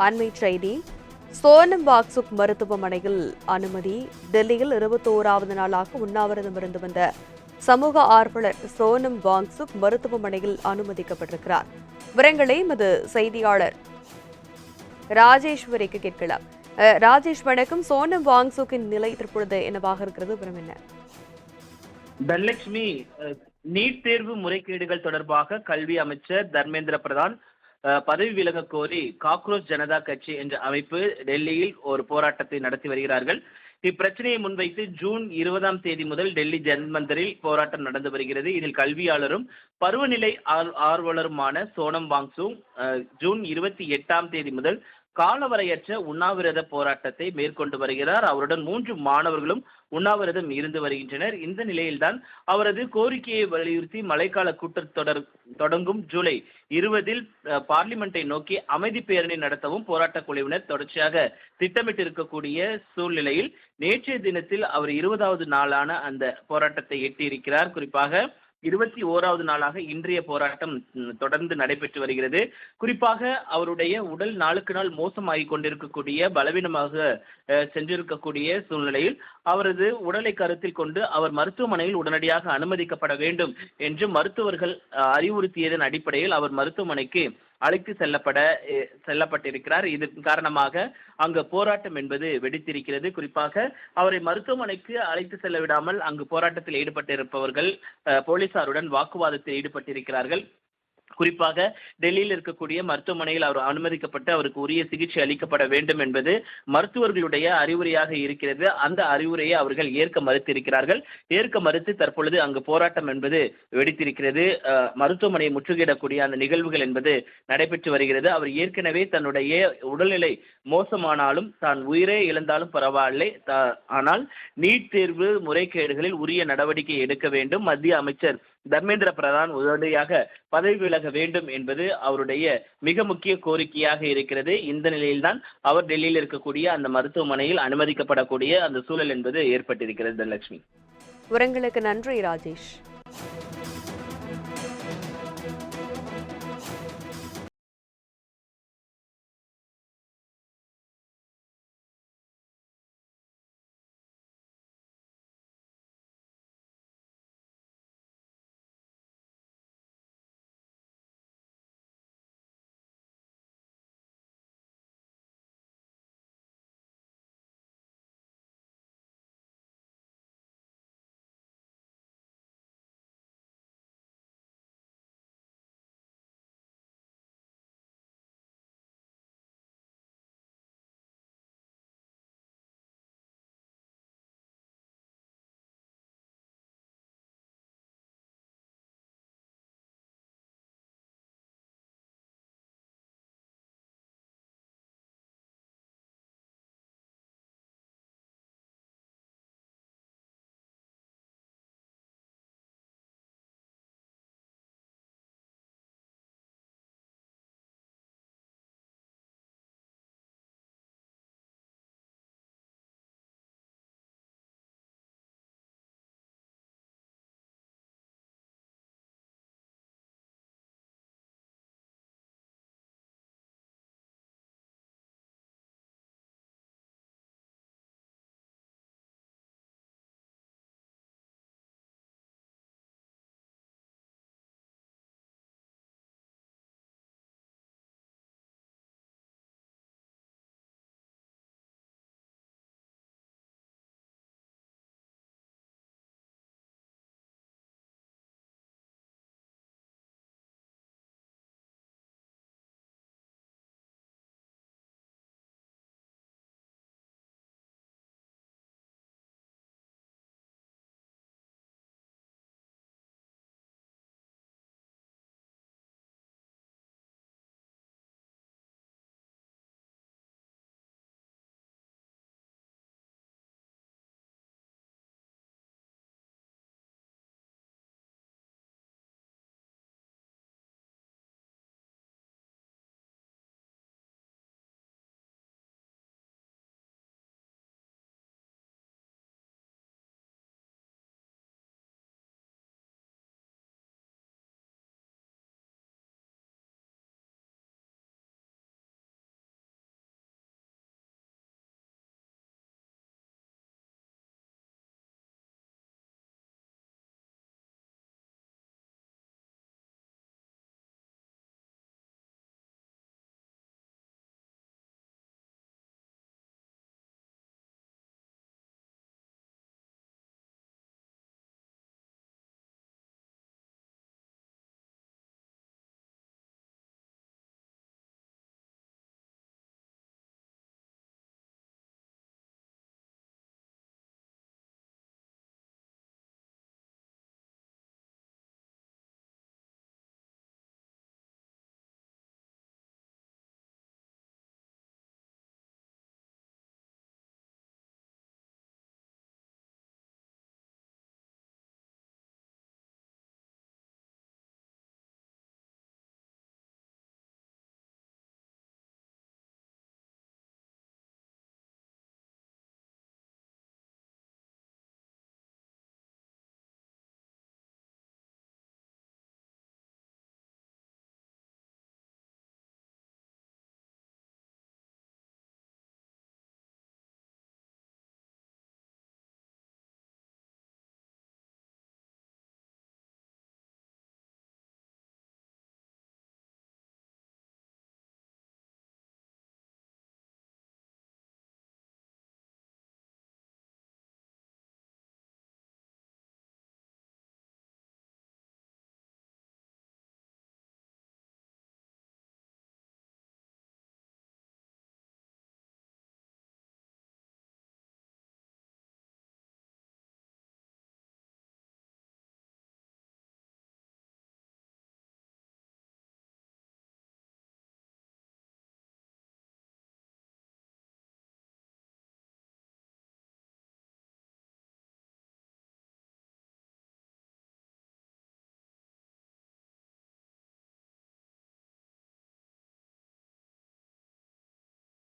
அண்மை செய்தி. சோனம் வாக்சுக் மருத்துவமனையில் அனுமதி. டெல்லியில் 21வது நாளாக உண்ணாவிரதம் இருந்து வந்த சமூக ஆர்வலர் சோனம் வாங்சுக் மருத்துவமனையில் அனுமதிக்கப்பட்டிருக்கிறார். விவரங்களை எமது செய்தியாளர் ராஜேஸ்வரிக்கு கேட்கலாம். ராஜேஷ், வணக்கம். சோனம் வாங்சுக்கின் நிலை தற்பொழுது என்னவாக இருக்கிறது? விவரம் என்ன? தனலட்சுமி, நீட் தேர்வு முறைகேடுகள் தொடர்பாக கல்வி அமைச்சர் தர்மேந்திர பிரதான் பதவி விலக கோரி காக்ரோச் ஜனதா கட்சி என்ற அமைப்பு டெல்லியில் ஒரு போராட்டத்தை நடத்தி வருகிறார்கள். இப்பிரச்சனையை முன்வைத்து ஜூன் 20ஆம் தேதி முதல் டெல்லி ஜன்மந்தரில் போராட்டம் நடந்து வருகிறது. இதில் கல்வியாளரும் பருவநிலை ஆர்வலருமான சோனம் வாங்சுக் ஜூன் 28ஆம் தேதி முதல் காலவரையற்ற உண்ணாவிரத போராட்டத்தை மேற்கொண்டு வருகிறார். அவருடன் 3 மாணவர்களும் உண்ணாவிரதம் இருந்து வருகின்றனர். இந்த நிலையில்தான் அவரது கோரிக்கையை வலியுறுத்தி மழைக்கால கூட்டத்தொடர் தொடங்கும் ஜூலை 20இல் பார்லிமெண்டை நோக்கி அமைதி பேரணி நடத்தவும் போராட்ட குழுவினர் தொடர்ச்சியாக திட்டமிட்டிருக்கக்கூடிய சூழ்நிலையில் நேற்றைய தினத்தில் அவர் 20வது நாளான அந்த போராட்டத்தை எட்டியிருக்கிறார். குறிப்பாக 21வது நாளாக இன்றைய போராட்டம் தொடர்ந்து நடைபெற்று வருகிறது. குறிப்பாக அவருடைய உடல் நாளுக்கு நாள் மோசமாகிக் கொண்டிருக்கக்கூடிய, பலவீனமாக சென்றிருக்கக்கூடிய சூழ்நிலையில் அவரது உடலை கருத்தில் கொண்டு அவர் மருத்துவமனையில் உடனடியாக அனுமதிக்கப்பட வேண்டும் என்று மருத்துவர்கள் அறிவுறுத்தியதன் அடிப்படையில் அவர் மருத்துவமனைக்கு அழைத்து செல்லப்பட்டிருக்கிறார். இதன் காரணமாக அங்கு போராட்டம் என்பது வெடித்திருக்கிறது. குறிப்பாக அவரை மருத்துவமனைக்கு அழைத்து செல்ல விடாமல் அங்கு போராட்டத்தில் ஈடுபட்டிருப்பவர்கள் போலீசாருடன் வாக்குவாதத்தில் ஈடுபட்டிருக்கிறார்கள். குறிப்பாக டெல்லியில் இருக்கக்கூடிய மருத்துவமனையில் அவர் அனுமதிக்கப்பட்டு அவருக்கு உரிய சிகிச்சை அளிக்கப்பட வேண்டும் என்பது மருத்துவர்களுடைய அறிவுரையாக இருக்கிறது. அந்த அறிவுரையை அவர்கள் ஏற்க மறுத்திருக்கிறார்கள். ஏற்க மறுத்து தற்பொழுது அங்கு போராட்டம் என்பது வெடித்திருக்கிறது. மருத்துவமனையை முற்றுகையிடக்கூடிய அந்த நிகழ்வுகள் என்பது நடைபெற்று வருகிறது. அவர் ஏற்கனவே தன்னுடைய உடல்நிலை மோசமானாலும் தான் உயிரே இழந்தாலும் பரவாயில்லை, ஆனால் நீட் தேர்வு முறைகேடுகளில் உரிய நடவடிக்கை எடுக்க வேண்டும், மத்திய அமைச்சர் தர்மேந்திர பிரதான் உடனடியாக பதவி விலக வேண்டும் என்பது அவருடைய மிக முக்கிய கோரிக்கையாக இருக்கிறது. இந்த நிலையில்தான் அவர் டெல்லியில் இருக்கக்கூடிய அந்த மருத்துவமனையில் அனுமதிக்கப்படக்கூடிய அந்த சூழல் என்பது ஏற்பட்டிருக்கிறது. தனலட்சுமி, விவரங்களுக்கு நன்றி ராஜேஷ்.